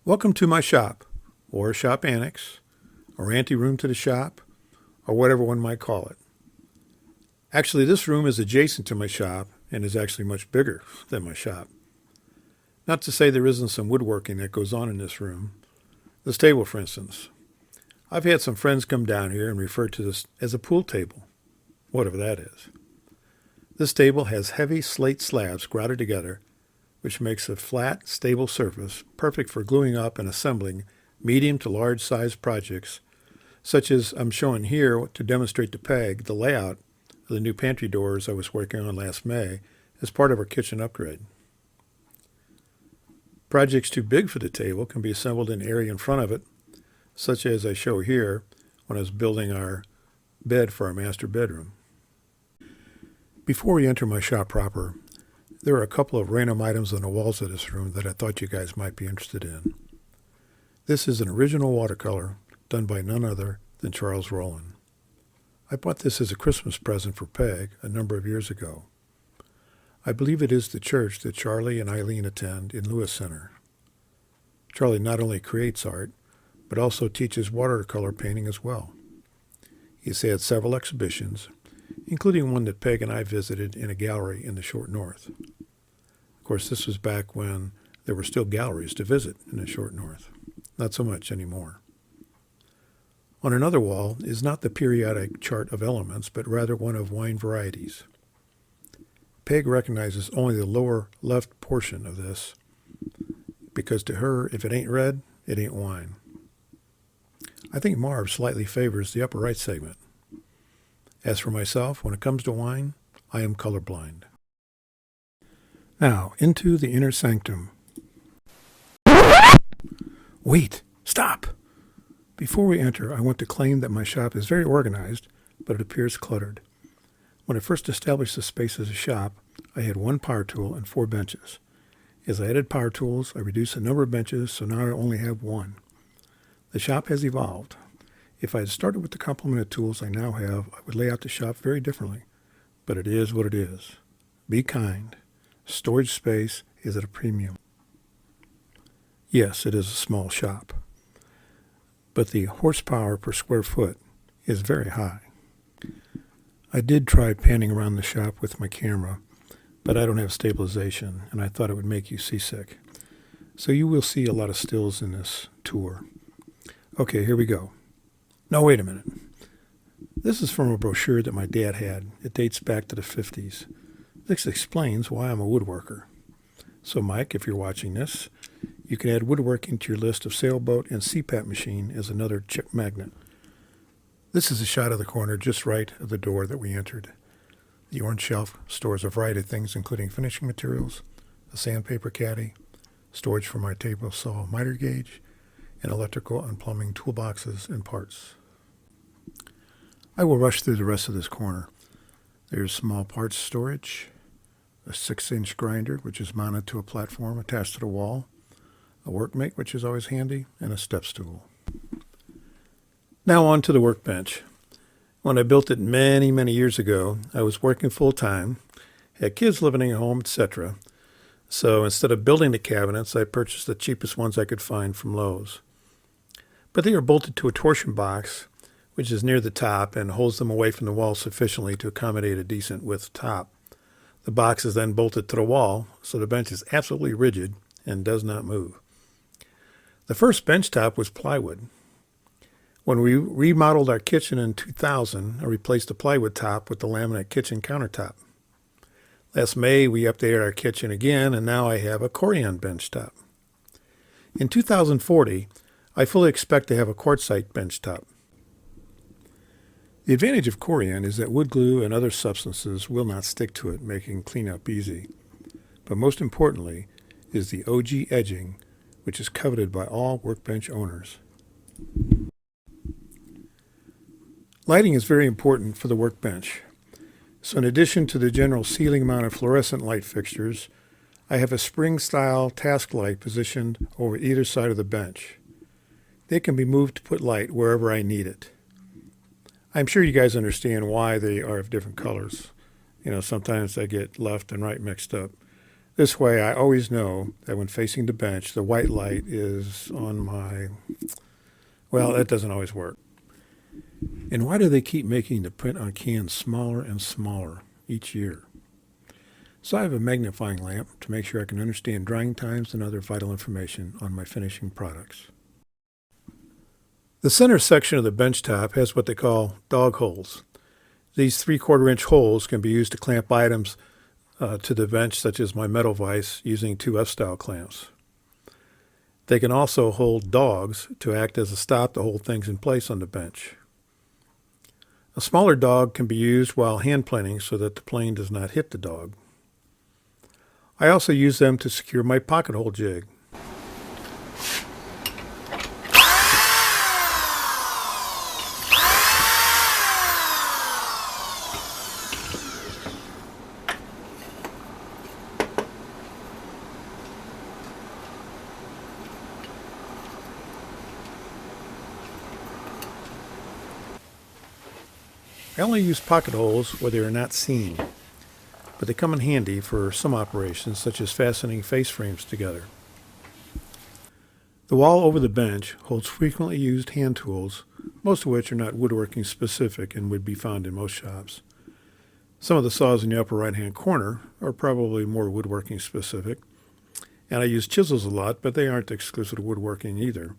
Welcome to my shop, or shop annex, or anteroom to the shop, or whatever one might call it. Actually, this room is adjacent to my shop and is actually much bigger than my shop. Not to say there isn't some woodworking that goes on in this room. This table, for instance. I've had some friends come down here and refer to this as a pool table, whatever that is. This table has heavy slate slabs grouted together, which makes a flat, stable surface perfect for gluing up and assembling medium to large size projects, such as I'm showing here to demonstrate to Peg the layout of the new pantry doors I was working on last May as part of our kitchen upgrade. Projects too big for the table can be assembled in the area in front of it, such as I show here when I was building our bed for our master bedroom. Before we enter my shop proper, there are a couple of random items on the walls of this room that I thought you guys might be interested in. This is an original watercolor done by none other than Charles Rowland. I bought this as a Christmas present for Peg a number of years ago. I believe it is the church that Charlie and Eileen attend in Lewis Center. Charlie not only creates art, but also teaches watercolor painting as well. He's had several exhibitions, including one that Peg and I visited in a gallery in the short north. Of course, this was back when there were still galleries to visit in the short north. Not so much anymore. On another wall is not the periodic chart of elements, but rather one of wine varieties. Peg recognizes only the lower left portion of this, because to her, if it ain't red, it ain't wine. I think Marv slightly favors the upper right segment. As for myself, when it comes to wine, I am colorblind. Now, into the inner sanctum. Wait! Stop! Before we enter, I want to claim that my shop is very organized, but it appears cluttered. When I first established the space as a shop, I had one power tool and 4 benches. As I added power tools, I reduced the number of benches, so now I only have 1. The shop has evolved. If I had started with the complement of tools I now have, I would lay out the shop very differently. But it is what it is. Be kind. Storage space is at a premium. Yes, it is a small shop. But the horsepower per square foot is very high. I did try panning around the shop with my camera, but I don't have stabilization, and I thought it would make you seasick. So you will see a lot of stills in this tour. Okay, here we go. No, wait a minute. This is from a brochure that my dad had. It dates back to the 50s. This explains why I'm a woodworker. So, Mike, if you're watching this, you can add woodworking to your list of sailboat and CPAP machine as another check magnet. This is a shot of the corner just right of the door that we entered. The orange shelf stores a variety of things, including finishing materials, a sandpaper caddy, storage for my table saw miter gauge, and electrical and plumbing toolboxes and parts. I will rush through the rest of this corner. There's small parts storage, a 6-inch grinder, which is mounted to a platform attached to the wall, a workmate, which is always handy, and a step stool. Now on to the workbench. When I built it many, many years ago, I was working full-time, had kids living at home, etc. So instead of building the cabinets, I purchased the cheapest ones I could find from Lowe's. But they are bolted to a torsion box, which is near the top and holds them away from the wall sufficiently to accommodate a decent width top. The box is then bolted to the wall, so the bench is absolutely rigid and does not move. The first bench top was plywood. When we remodeled our kitchen in 2000, I replaced the plywood top with the laminate kitchen countertop. Last May, we updated our kitchen again, and now I have a Corian bench top. In 2040, I fully expect to have a quartzite bench top. The advantage of Corian is that wood glue and other substances will not stick to it, making cleanup easy. But most importantly is the OG edging, which is coveted by all workbench owners. Lighting is very important for the workbench. So in addition to the general ceiling-mounted fluorescent light fixtures, I have a spring-style task light positioned over either side of the bench. They can be moved to put light wherever I need it. I'm sure you guys understand why they are of different colors. Sometimes I get left and right mixed up. This way I always know that when facing the bench, the white light is on my... Well, that doesn't always work. And why do they keep making the print on cans smaller and smaller each year? So I have a magnifying lamp to make sure I can understand drying times and other vital information on my finishing products. The center section of the bench top has what they call dog holes. These 3/4-inch holes can be used to clamp items to the bench, such as my metal vise, using 2 F-style clamps. They can also hold dogs to act as a stop to hold things in place on the bench. A smaller dog can be used while hand planing so that the plane does not hit the dog. I also use them to secure my pocket hole jig. I only use pocket holes where they are not seen, but they come in handy for some operations such as fastening face frames together. The wall over the bench holds frequently used hand tools, most of which are not woodworking specific and would be found in most shops. Some of the saws in the upper right hand corner are probably more woodworking specific, and I use chisels a lot, but they aren't exclusive to woodworking either.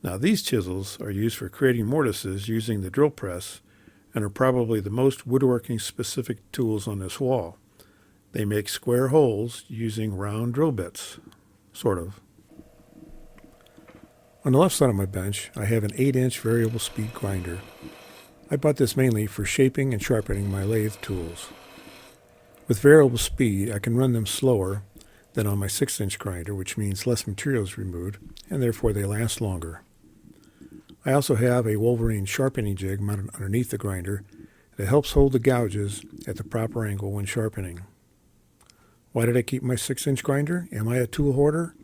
Now these chisels are used for creating mortises using the drill press and are probably the most woodworking specific tools on this wall. They make square holes using round drill bits, sort of. On the left side of my bench, I have an 8-inch variable speed grinder. I bought this mainly for shaping and sharpening my lathe tools. With variable speed, I can run them slower than on my 6-inch grinder, which means less material is removed, and therefore they last longer. I also have a Wolverine sharpening jig mounted underneath the grinder that helps hold the gouges at the proper angle when sharpening. Why did I keep my 6-inch grinder? Am I a tool hoarder?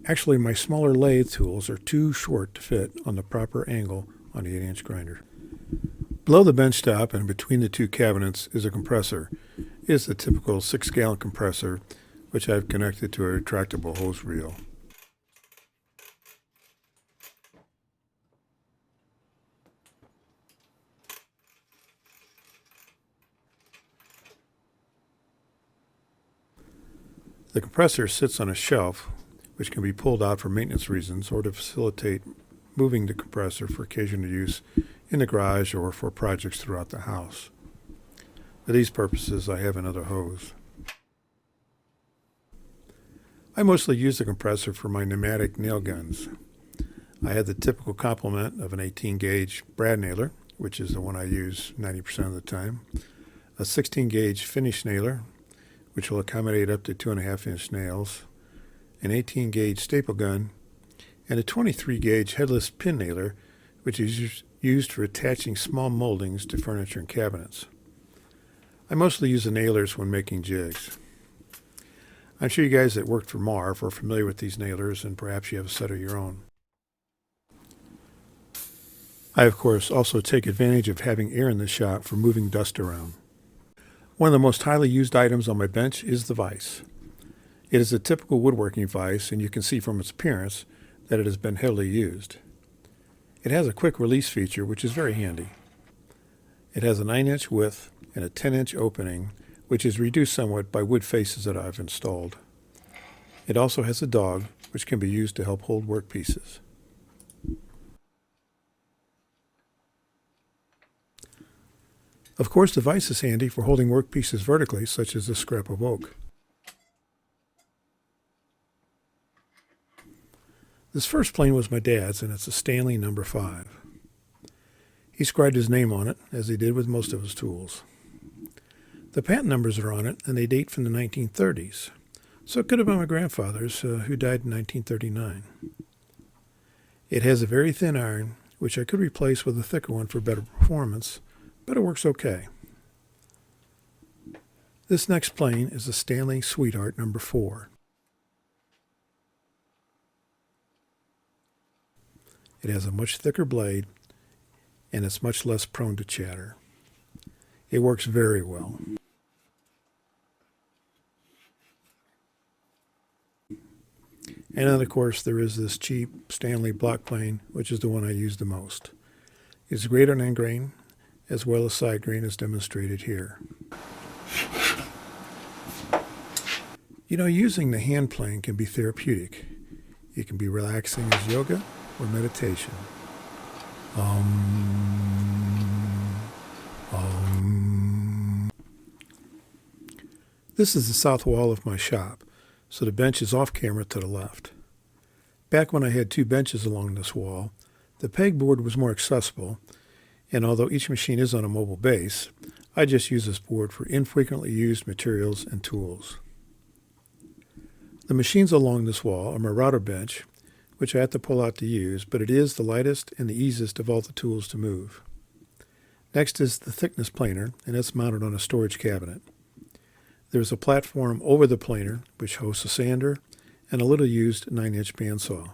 Actually, my smaller lathe tools are too short to fit on the proper angle on the 8-inch grinder. Below the bench top and between the 2 cabinets is a compressor. It is the typical 6-gallon compressor, which I've connected to a retractable hose reel. The compressor sits on a shelf, which can be pulled out for maintenance reasons or to facilitate moving the compressor for occasional use in the garage or for projects throughout the house. For these purposes, I have another hose. I mostly use the compressor for my pneumatic nail guns. I have the typical complement of an 18-gauge brad nailer, which is the one I use 90% of the time, a 16-gauge finish nailer, which will accommodate up to 2.5-inch nails, an 18-gauge staple gun, and a 23-gauge headless pin nailer, which is used for attaching small moldings to furniture and cabinets. I mostly use the nailers when making jigs. I'm sure you guys that worked for Marv are familiar with these nailers, and perhaps you have a set of your own. I, of course, also take advantage of having air in the shop for moving dust around. One of the most highly used items on my bench is the vise. It is a typical woodworking vise, and you can see from its appearance that it has been heavily used. It has a quick release feature, which is very handy. It has a 9-inch width and a 10-inch opening, which is reduced somewhat by wood faces that I've installed. It also has a dog, which can be used to help hold workpieces. Of course, the vise is handy for holding workpieces vertically, such as this scrap of oak. This first plane was my dad's, and it's a Stanley No. 5. He scribed his name on it, as he did with most of his tools. The patent numbers are on it, and they date from the 1930s, so it could have been my grandfather's, who died in 1939. It has a very thin iron, which I could replace with a thicker one for better performance, but it works okay. This next plane is a Stanley Sweetheart No. 4. It has a much thicker blade, and it's much less prone to chatter. It works very well. And then, of course, there is this cheap Stanley block plane, which is the one I use the most. It's great on end grain, as well as side grain, as demonstrated here. You know, using the hand plane can be therapeutic. It can be relaxing as yoga or meditation. This is the south wall of my shop, so the bench is off camera to the left. Back when I had 2 benches along this wall, the pegboard was more accessible, and although each machine is on a mobile base, I just use this board for infrequently used materials and tools. The machines along this wall are my router bench, which I have to pull out to use, but it is the lightest and the easiest of all the tools to move. Next is the thickness planer, and it's mounted on a storage cabinet. There's a platform over the planer, which hosts a sander and a little used 9-inch bandsaw.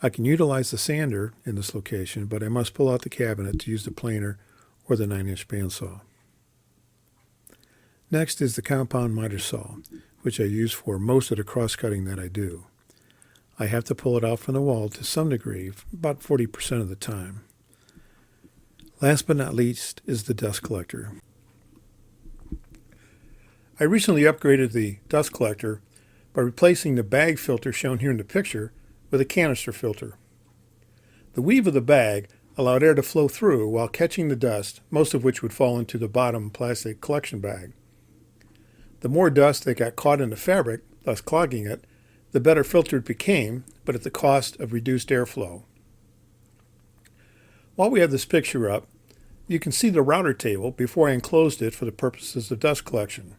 I can utilize the sander in this location, but I must pull out the cabinet to use the planer or the 9-inch bandsaw. Next is the compound miter saw, which I use for most of the cross-cutting that I do. I have to pull it out from the wall to some degree, about 40% of the time. Last but not least is the dust collector. I recently upgraded the dust collector by replacing the bag filter shown here in the picture with a canister filter. The weave of the bag allowed air to flow through while catching the dust, most of which would fall into the bottom plastic collection bag. The more dust that got caught in the fabric, thus clogging it, the better filtered it became, but at the cost of reduced airflow. While we have this picture up, you can see the router table before I enclosed it for the purposes of dust collection.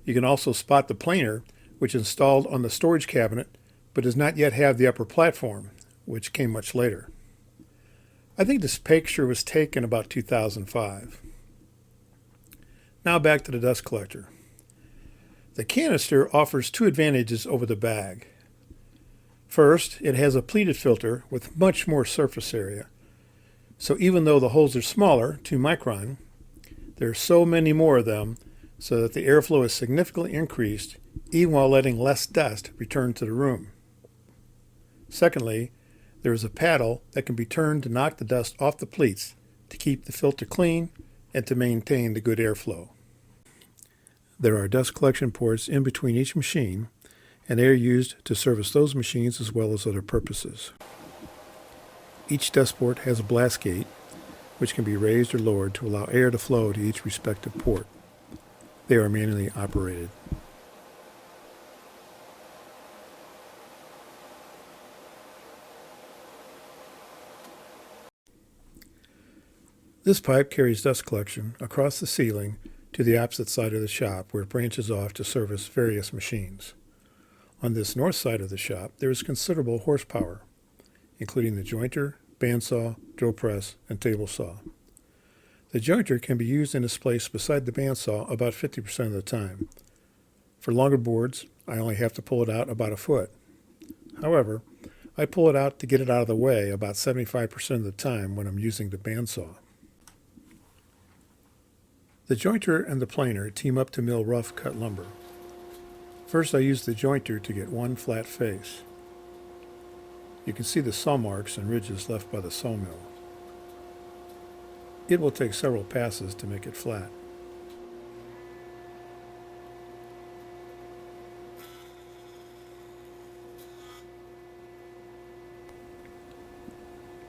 You can also spot the planer, which is installed on the storage cabinet, but does not yet have the upper platform, which came much later. I think this picture was taken about 2005. Now back to the dust collector. The canister offers 2 advantages over the bag. First, it has a pleated filter with much more surface area. So even though the holes are smaller, 2 micron, there are so many more of them so that the airflow is significantly increased even while letting less dust return to the room. Secondly, there is a paddle that can be turned to knock the dust off the pleats to keep the filter clean and to maintain the good airflow. There are dust collection ports in between each machine, and they are used to service those machines as well as other purposes. Each dust port has a blast gate, which can be raised or lowered to allow air to flow to each respective port. They are manually operated. This pipe carries dust collection across the ceiling to the opposite side of the shop, where it branches off to service various machines. On this north side of the shop, there is considerable horsepower, including the jointer, bandsaw, drill press, and table saw. The jointer can be used in its place beside the bandsaw about 50% of the time. For longer boards, I only have to pull it out about a foot. However, I pull it out to get it out of the way about 75% of the time when I'm using the bandsaw. The jointer and the planer team up to mill rough cut lumber. First, I use the jointer to get one flat face. You can see the saw marks and ridges left by the sawmill. It will take several passes to make it flat.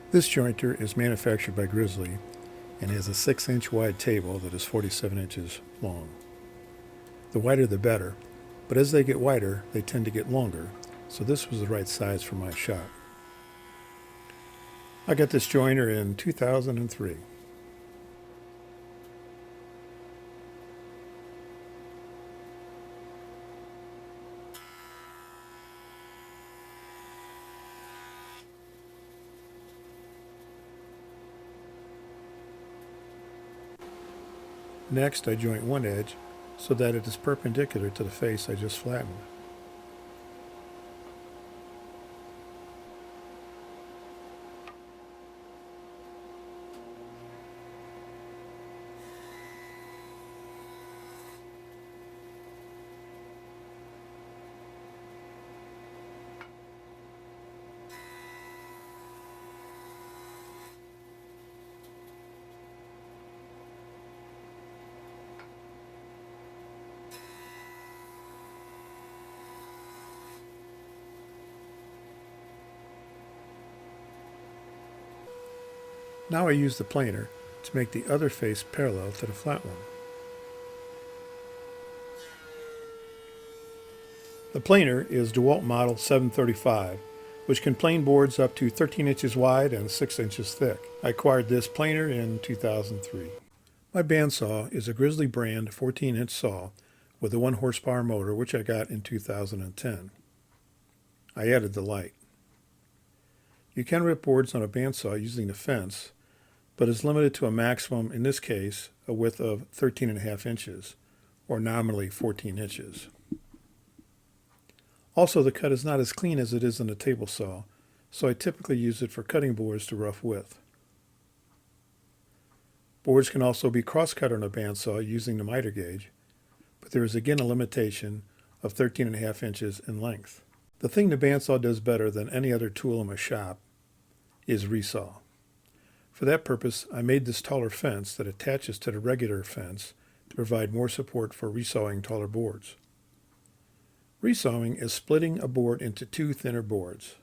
This jointer is manufactured by Grizzly and has a 6-inch wide table that is 47 inches long. The wider the better, but as they get wider, they tend to get longer, so this was the right size for my shop. I got this jointer in 2003. Next, I joint one edge so that it is perpendicular to the face I just flattened. Now I use the planer to make the other face parallel to the flat one. The planer is DeWalt Model 735, which can plane boards up to 13 inches wide and 6 inches thick. I acquired this planer in 2003. My bandsaw is a Grizzly brand 14-inch saw with a 1 horsepower motor, which I got in 2010. I added the light. You can rip boards on a bandsaw using the fence, but is limited to a maximum, in this case, a width of 13.5 inches, or nominally 14 inches. Also, the cut is not as clean as it is on a table saw, so I typically use it for cutting boards to rough width. Boards can also be cross-cut on a bandsaw using the miter gauge, but there is again a limitation of 13.5 inches in length. The thing the bandsaw does better than any other tool in my shop is resaw. For that purpose, I made this taller fence that attaches to the regular fence to provide more support for resawing taller boards. Resawing is splitting a board into 2 thinner boards.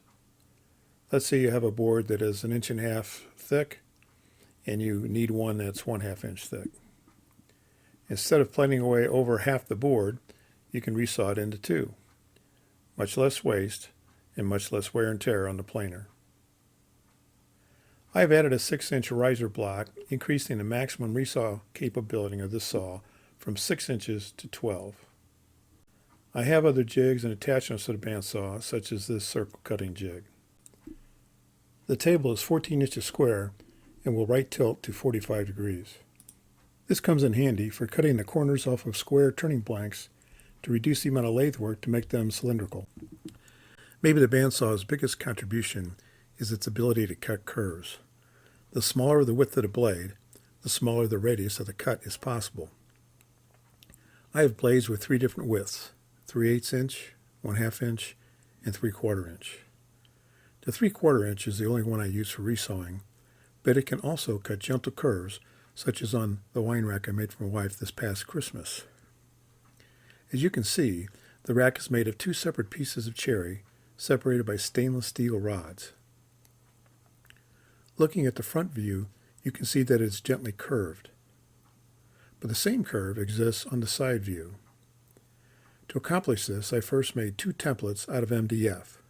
Let's say you have a board that is 1.5 inches thick and you need one that's 1/2 inch thick. Instead of planing away over half the board, you can resaw it into 2. Much less waste and much less wear and tear on the planer. I have added a 6-inch riser block, increasing the maximum resaw capability of this saw from 6 inches to 12. I have other jigs and attachments to the bandsaw, such as this circle cutting jig. The table is 14 inches square and will right tilt to 45 degrees. This comes in handy for cutting the corners off of square turning blanks to reduce the amount of lathe work to make them cylindrical. Maybe the bandsaw's biggest contribution is its ability to cut curves. The smaller the width of the blade, the smaller the radius of the cut is possible. I have blades with 3 different widths: 3/8 inch, 1/2 inch, and 3/4 inch. The 3/4 inch is the only one I use for resawing, but it can also cut gentle curves, such as on the wine rack I made for my wife this past Christmas. As you can see, the rack is made of 2 separate pieces of cherry, separated by stainless steel rods. Looking at the front view, you can see that it is gently curved. But the same curve exists on the side view. To accomplish this, I first made 2 templates out of MDF,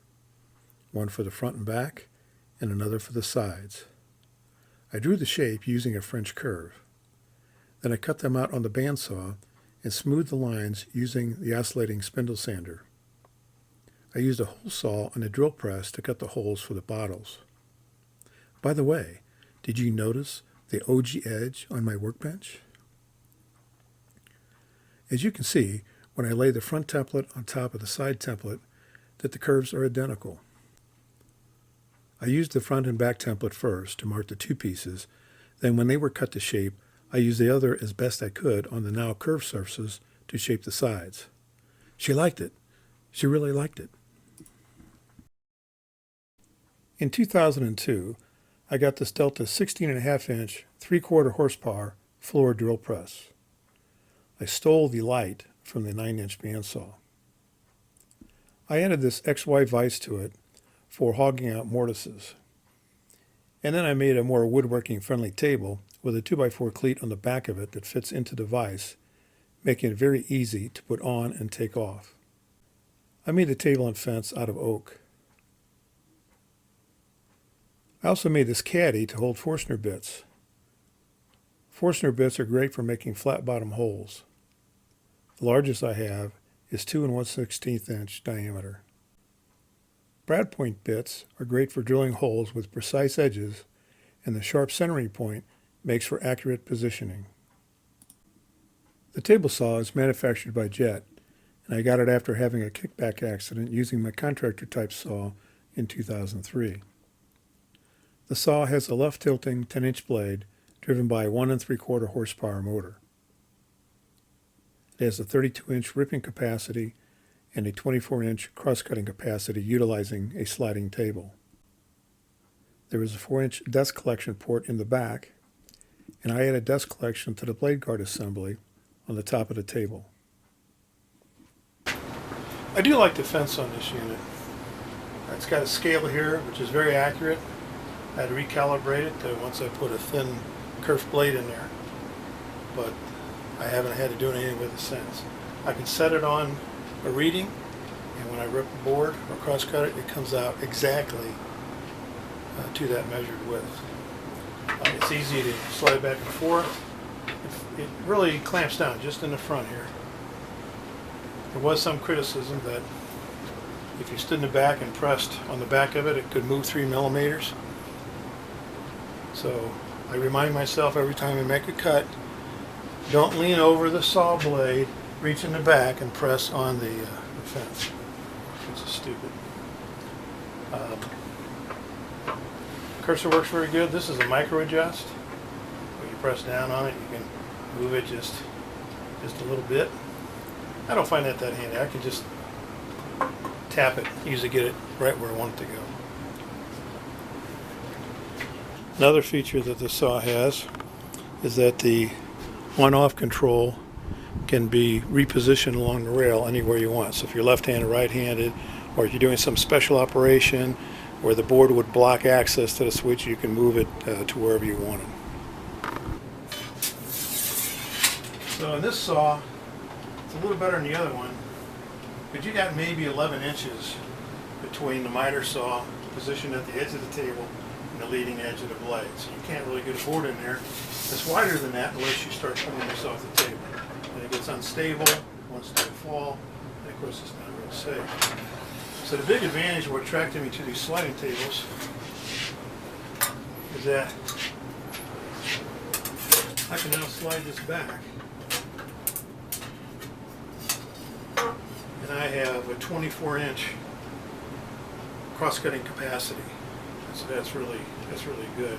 one for the front and back, and another for the sides. I drew the shape using a French curve. Then I cut them out on the bandsaw and smoothed the lines using the oscillating spindle sander. I used a hole saw and a drill press to cut the holes for the bottles. By the way, did you notice the OG edge on my workbench? As you can see, when I lay the front template on top of the side template, that the curves are identical. I used the front and back template first to mark the 2 pieces, then when they were cut to shape, I used the other as best I could on the now curved surfaces to shape the sides. She liked it. She really liked it. In 2002, I got this Delta 16.5 inch, 3/4 horsepower floor drill press. I stole the light from the 9-inch bandsaw. I added this XY vise to it for hogging out mortises. And then I made a more woodworking friendly table with a 2x4 cleat on the back of it that fits into the vise, making it very easy to put on and take off. I made the table and fence out of oak. I also made this caddy to hold Forstner bits. Forstner bits are great for making flat bottom holes. The largest I have is 2 1/16 inch diameter. Brad point bits are great for drilling holes with precise edges, and the sharp centering point makes for accurate positioning. The table saw is manufactured by Jet, and I got it after having a kickback accident using my contractor type saw in 2003. The saw has a left tilting 10-inch blade driven by a 1 3/4 horsepower motor. It has a 32-inch ripping capacity and a 24-inch cross-cutting capacity utilizing a sliding table. There is a 4-inch desk collection port in the back, and I added desk collection to the blade guard assembly on the top of the table. I do like the fence on this unit. It's got a scale here, which is very accurate. I had to recalibrate it once I put a thin kerf blade in there, but I haven't had to do anything with it since. I can set it on a reading, and when I rip the board or cross cut it, it comes out exactly to that measured width. It's easy to slide back and forth. It really clamps down just in the front here. There was some criticism that if you stood in the back and pressed on the back of it, it could move 3 millimeters. So I remind myself every time I make a cut, don't lean over the saw blade, reach in the back and press on the fence, which is stupid. Cursor works very good. This is a micro adjust. When you press down on it, you can move it just a little bit. I don't find that handy. I can just tap it, usually get it right where I want it to go. Another feature that the saw has is that the on-off control can be repositioned along the rail anywhere you want. So if you're left-handed, right-handed, or if you're doing some special operation where the board would block access to the switch, you can move it to wherever you want it. So in this saw, it's a little better than the other one, but you got maybe 11 inches between the miter saw positioned at the edge of the table and the leading edge of the blade. So you can't really get a board in there that's wider than that unless you start pulling this off the table. And it gets unstable, wants to fall, and of course it's not real safe. So the big advantage of what attracted me to these sliding tables is that I can now slide this back, and I have a 24-inch cross-cutting capacity. So that's really good.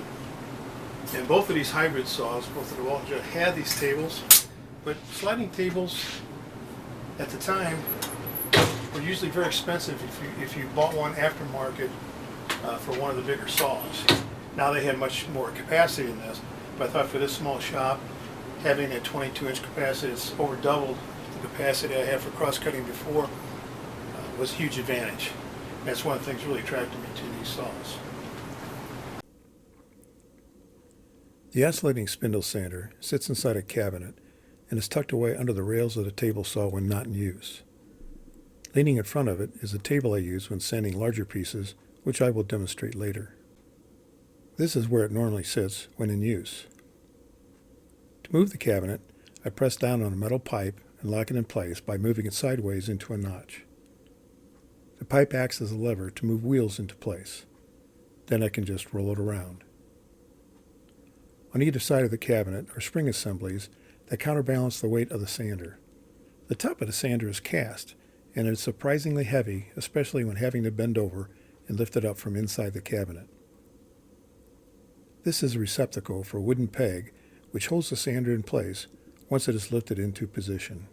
And both of these hybrid saws, both of the Walton Jet, had these tables, but sliding tables at the time were usually very expensive if you bought one aftermarket for one of the bigger saws. Now they have much more capacity in this, but I thought for this small shop, having a 22-inch capacity, it's over doubled the capacity I had for cross-cutting before, was a huge advantage. And that's one of the things really attracted me to these saws. The oscillating spindle sander sits inside a cabinet and is tucked away under the rails of the table saw when not in use. Leaning in front of it is a table I use when sanding larger pieces, which I will demonstrate later. This is where it normally sits when in use. To move the cabinet, I press down on a metal pipe and lock it in place by moving it sideways into a notch. The pipe acts as a lever to move wheels into place. Then I can just roll it around. On either side of the cabinet are spring assemblies that counterbalance the weight of the sander. The top of the sander is cast, and it is surprisingly heavy, especially when having to bend over and lift it up from inside the cabinet. This is a receptacle for a wooden peg which holds the sander in place once it is lifted into position.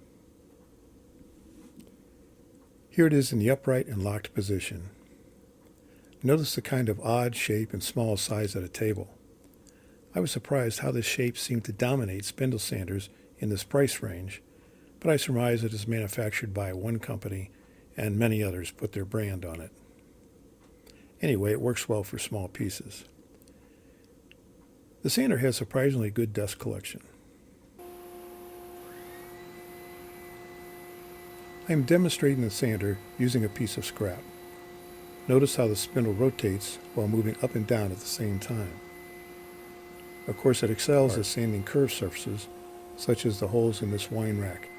Here it is in the upright and locked position. Notice the kind of odd shape and small size of the table. I was surprised how this shape seemed to dominate spindle sanders in this price range, but I surmise it is manufactured by one company and many others put their brand on it. Anyway, it works well for small pieces. The sander has surprisingly good dust collection. I am demonstrating the sander using a piece of scrap. Notice how the spindle rotates while moving up and down at the same time. Of course, it excels at sanding curved surfaces, such as the holes in this wine rack.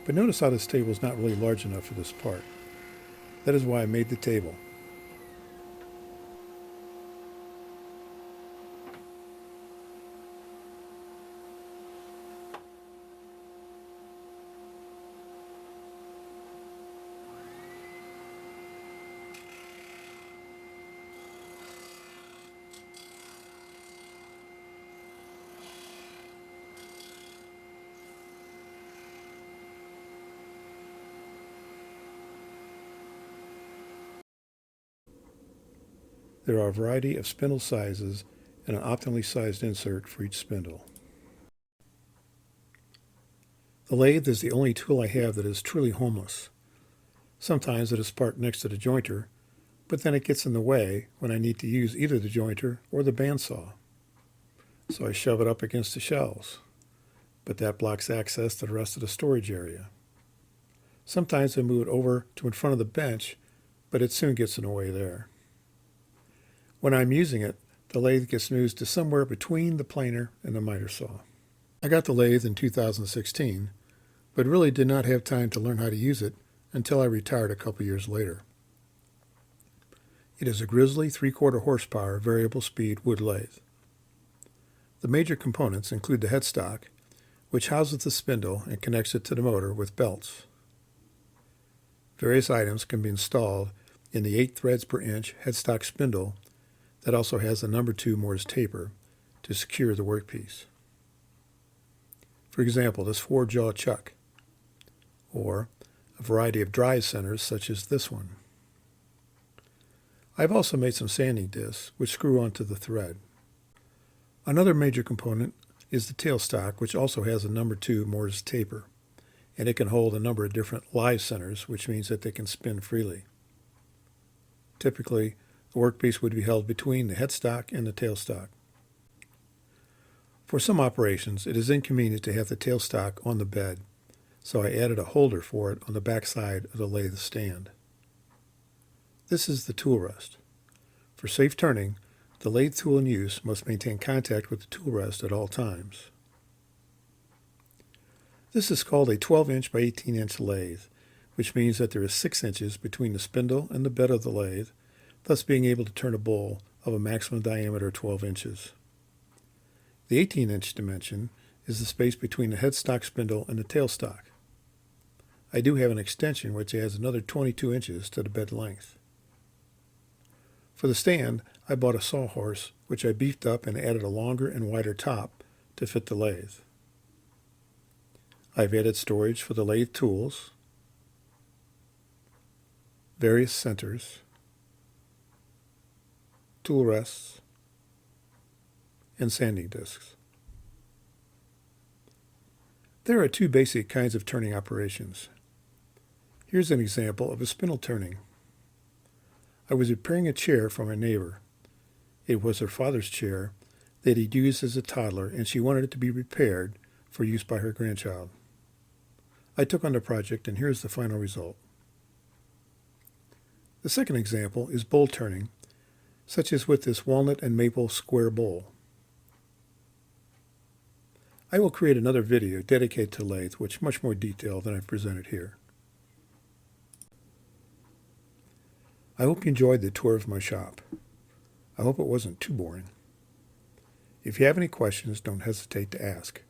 But notice how this table is not really large enough for this part. That is why I made the table. There are a variety of spindle sizes and an optimally sized insert for each spindle. The lathe is the only tool I have that is truly homeless. Sometimes it is parked next to the jointer, but then it gets in the way when I need to use either the jointer or the bandsaw. So I shove it up against the shelves, but that blocks access to the rest of the storage area. Sometimes I move it over to in front of the bench, but it soon gets in the way there. When I'm using it, the lathe gets moved to somewhere between the planer and the miter saw. I got the lathe in 2016, but really did not have time to learn how to use it until I retired a couple years later. It is a Grizzly 3/4 horsepower variable speed wood lathe. The major components include the headstock, which houses the spindle and connects it to the motor with belts. Various items can be installed in the 8 threads per inch headstock spindle that also has a number 2 Morse taper to secure the workpiece. For example, this 4-jaw chuck, or a variety of drive centers such as this one. I've also made some sanding discs which screw onto the thread. Another major component is the tailstock, which also has a number 2 Morse taper, and it can hold a number of different live centers, which means that they can spin freely. Typically, the workpiece would be held between the headstock and the tailstock. For some operations, it is inconvenient to have the tailstock on the bed, so I added a holder for it on the back side of the lathe stand. This is the tool rest. For safe turning, the lathe tool in use must maintain contact with the tool rest at all times. This is called a 12-inch by 18-inch lathe, which means that there is 6 inches between the spindle and the bed of the lathe, thus being able to turn a bowl of a maximum diameter of 12 inches. The 18-inch dimension is the space between the headstock spindle and the tailstock. I do have an extension which adds another 22 inches to the bed length. For the stand, I bought a sawhorse, which I beefed up and added a longer and wider top to fit the lathe. I've added storage for the lathe tools, various centers, tool rests, and sanding discs. There are 2 basic kinds of turning operations. Here's an example of a spindle turning. I was repairing a chair for my neighbor. It was her father's chair that he'd used as a toddler, and she wanted it to be repaired for use by her grandchild. I took on the project, and here's the final result. The second example is bowl turning, such as with this walnut and maple square bowl. I will create another video dedicated to lathe, which is much more detailed than I've presented here. I hope you enjoyed the tour of my shop. I hope it wasn't too boring. If you have any questions, don't hesitate to ask.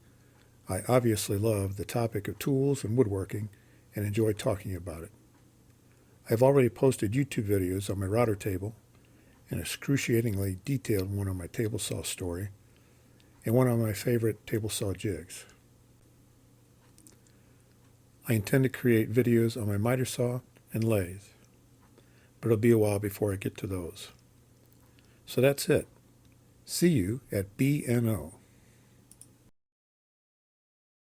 I obviously love the topic of tools and woodworking and enjoy talking about it. I've already posted YouTube videos on my router table, an excruciatingly detailed one on my table saw story, and one on my favorite table saw jigs. I intend to create videos on my miter saw and lathe, but it'll be a while before I get to those. So that's it. See you at BNO.